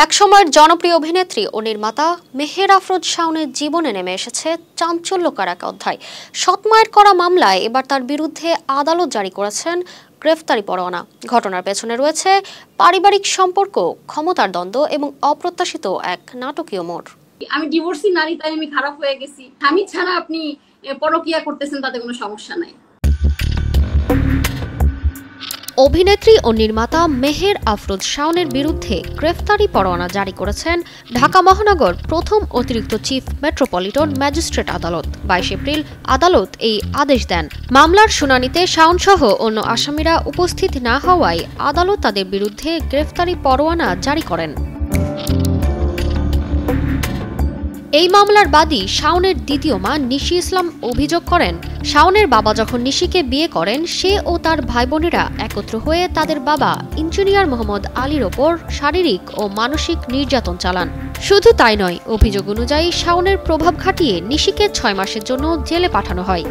একসময়ের জনপ্রিয় অভিনেত্রী ও নির্মাতা মেহের আফরোজ শাওনের জীবনে নেমে এসেছে চাঞ্চল্যকর এক অধ্যায়। সৎমায়ের করা মামলায় এবার তার বিরুদ্ধে আদালত জারি করেছেন গ্রেফতারি পরোয়ানা। ঘটনার পেছনে রয়েছে পারিবারিক সম্পর্ক, ক্ষমতার দ্বন্দ্ব এবং অপ্রত্যাশিত এক নাটকীয় মোড়। আমি ডিভোর্সি নারী, তাই আমি খারাপ হয়ে গেছি। স্বামী ছাড়া আপনি পরকীয়া করতেছেন, তাতে কোনো সমস্যা নাই। অভিনেত্রী ও নির্মাতা মেহের আফরোজ শাওনের বিরুদ্ধে গ্রেফতারি পরোয়ানা জারি করেছেন ঢাকা মহানগর প্রথম অতিরিক্ত চিফ মেট্রোপলিটন ম্যাজিস্ট্রেট আদালত। 22 এপ্রিল আদালত এই আদেশ দেন। মামলার শুনানিতে শাওনসহ অন্য আসামিরা উপস্থিত না হওয়ায় আদালত তাদের বিরুদ্ধে গ্রেফতারি পরোয়ানা জারি করেন। এই মামলার বাদী শাওনের দ্বিতীয় মা নিশি ইসলাম অভিযোগ করেন, শাওনের বাবা যখন নিশিকে বিয়ে করেন, সে ও তার ভাই বোনেরা একত্র হয়ে তাদের বাবা ইঞ্জিনিয়ার মোহাম্মদ আলীর ওপর শারীরিক ও মানসিক নির্যাতন চালান। শুধু তাই নয়, অভিযোগ অনুযায়ী শাওনের প্রভাব খাটিয়ে নিশিকে 6 মাসের জন্য জেলে পাঠানো হয়।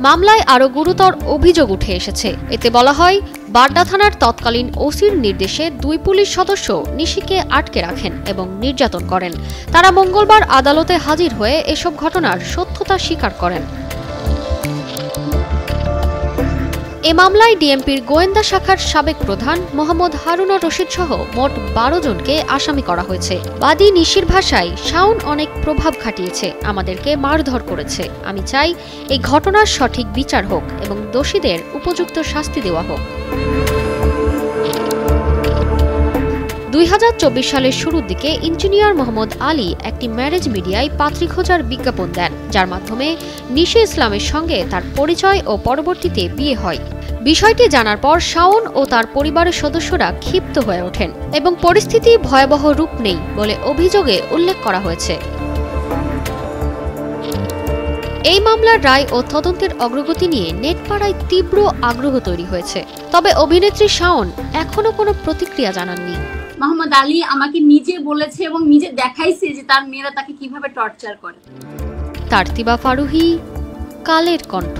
মামলায় আরও গুরুতর অভিযোগ উঠে এসেছে। এতে বলা হয়, বাড্ডা থানার তৎকালীন ওসির নির্দেশে 2 পুলিশ সদস্য নিশিকে আটকে রাখেন এবং নির্যাতন করেন। তারা মঙ্গলবার আদালতে হাজির হয়ে এসব ঘটনার সত্যতা স্বীকার করেন। এ মামলায় ডিএমপির গোয়েন্দা শাখার সাবেক প্রধান মোহাম্মদ হারুনুর রশিদ সহ মোট 12 জনকে আসামি করা হয়েছে। বাদী নিশির ভাষায়, শাওন অনেক প্রভাব খাটিয়েছে, আমাদেরকে মারধর করেছে। আমি চাই এই ঘটনার সঠিক বিচার হোক এবং দোষীদের উপযুক্ত শাস্তি দেওয়া হোক। 2024 সালের শুরুর দিকে ইঞ্জিনিয়ার মোহাম্মদ আলী একটি ম্যারেজ মিডিয়ায় পাত্রী খোঁজার বিজ্ঞাপন দেন, যার মাধ্যমে নিশি ইসলামের সঙ্গে তার পরিচয় ও পরবর্তীতে বিয়ে হয়। বিষয়টি জানার পর শাওন ও তার পরিবারের সদস্যরা ক্ষিপ্ত হয়ে ওঠেন এবং পরিস্থিতি ভয়াবহ রূপ নেই বলে অভিযোগে উল্লেখ করা হয়েছে। এই মামলার রায় ও তদন্তের অগ্রগতি নিয়ে নেটপাড়ায় তীব্র আগ্রহ তৈরি হয়েছে। তবে অভিনেত্রী শাওন এখনো কোনো প্রতিক্রিয়া জানাননি। মোহাম্মদ আলী আমাকে নিজে বলেছে এবং নিজে দেখাইছে যে তার মেয়েরা তাকে কিভাবে টর্চার করে। তারতিবা ফারুহি, কালের কণ্ঠ।